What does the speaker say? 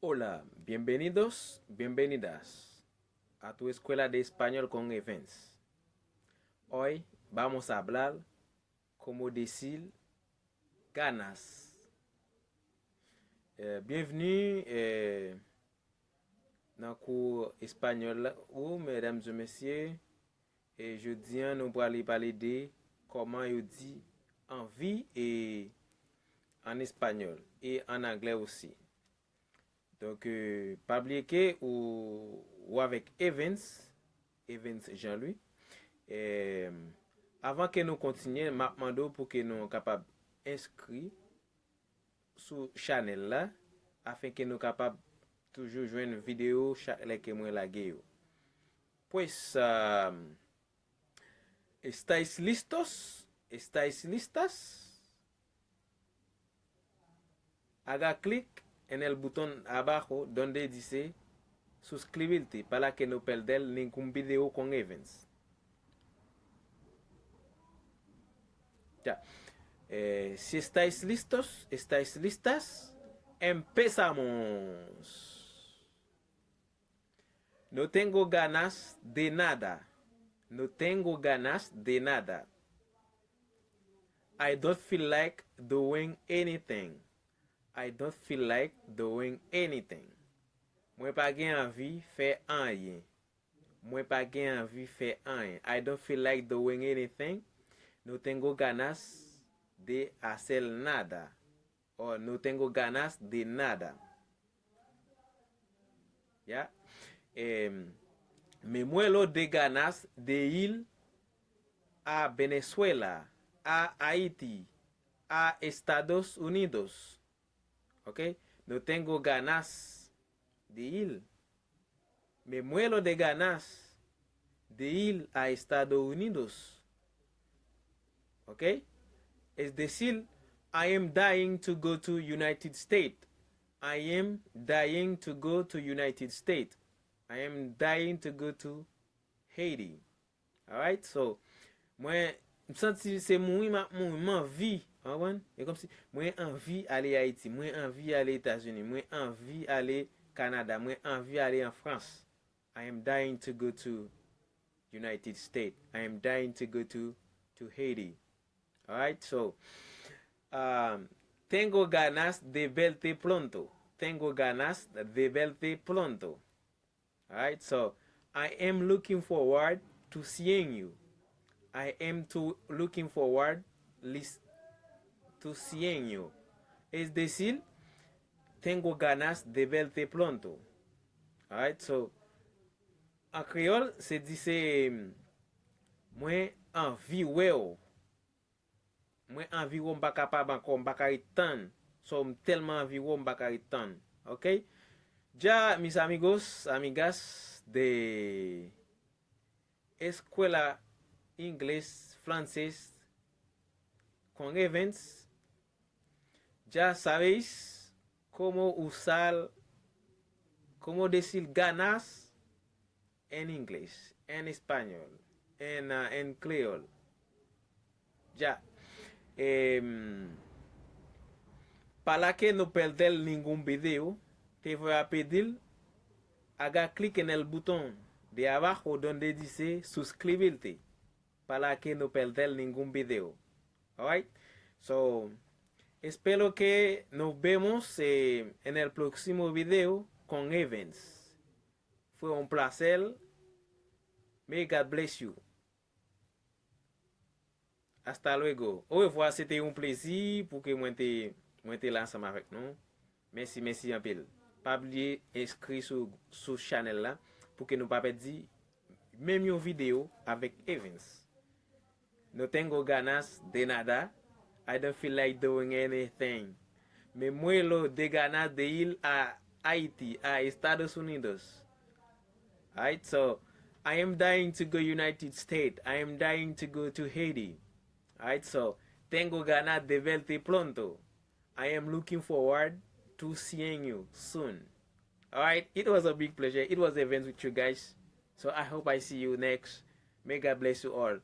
Hola, bienvenidos, bienvenidas a tu escuela de español con Evans. Hoy vamos a hablar cómo decir ganas. Bienvenue dans le cours espagnol ou mesdames et messieurs. Et jeudi, nous allons parler de comment on dit envie et en espagnol et en anglais aussi. Donc, pas oublier que ou avec Evans Jean-Louis. Et, avant que nous continuions, je demande pour que nous soyons capables d'inscrire sur channel là, afin que nous soyons capables toujours jouer une vidéo chaque fois que moi la gueule. Pues, ¿estáis listos? ¿Estáis listas? Haga clic en el botón abajo donde dice suscribirte para que no perder ningún video con Evans. Ya. Si estáis listos, estáis listas, empezamos. No tengo ganas de nada. No tengo ganas de nada. I don't feel like doing anything. I don't feel like doing anything. Mwen pa gen anvi fè anyen. Mwen pa gen anvi fè anyen. I don't feel like doing anything. No tengo ganas de hacer nada. Or no tengo ganas de nada. Ya. Me muero de ganas de ir a Venezuela, a Haití, a Estados Unidos. ¿Ok? No tengo ganas de ir. Me muero de ganas de ir a Estados Unidos. ¿Ok? Es decir, I am dying to go to United States. I am dying to go to United States. I am dying to go to Haiti. Alright? So, mwen senti se mwen anvi, e kom si mwen anvi ale Haiti, mwen anvi ale Etats-Unis, mwen anvi ale Canada, mwen anvi ale en France. I am dying to go to United States. I am dying to go to Haiti. Alright, so tengo ganas de verte pronto. Tengo ganas de verte pronto. Alright, so I am looking forward to seeing you. I am looking forward to seeing you. Es decir, tengo ganas de verte pronto. Alright, so en créole, se dice mwen anvi weo. Mwen anvi wou mba kapab ankon mba itan. So m telman anvi wou mba itan. Ok? Ya, mis amigos, amigas de Escuela Inglés, Francés con Evans, ya sabéis cómo usar, cómo decir ganas en inglés, en español, en creol. Ya. Para que no perder ningún video, te voy a pedir, haga clic en el botón de abajo donde dice suscribirte para que no perder ningún video. Alright? So, espero que nos vemos en el próximo video con Evans. Fue un placer. May God bless you. Hasta luego. Au revoir, c'était un plaisir pour que moi te là ensemble avec nous. Merci un peu. Pas oublier inscrire sur channel là pour que nous pas perdre même une vidéo avec Evans. No tengo ganas de nada. I don't feel like doing anything. Me muero de ganas de ir a Haití, a Estados Unidos. Alright, so I am dying to go United States. I am dying to go to Haiti. Alright, so tengo ganas de verte pronto. I am looking forward to seeing you soon. Alright, it was a big pleasure. It was Evans with you guys. So I hope I see you next. May God bless you all.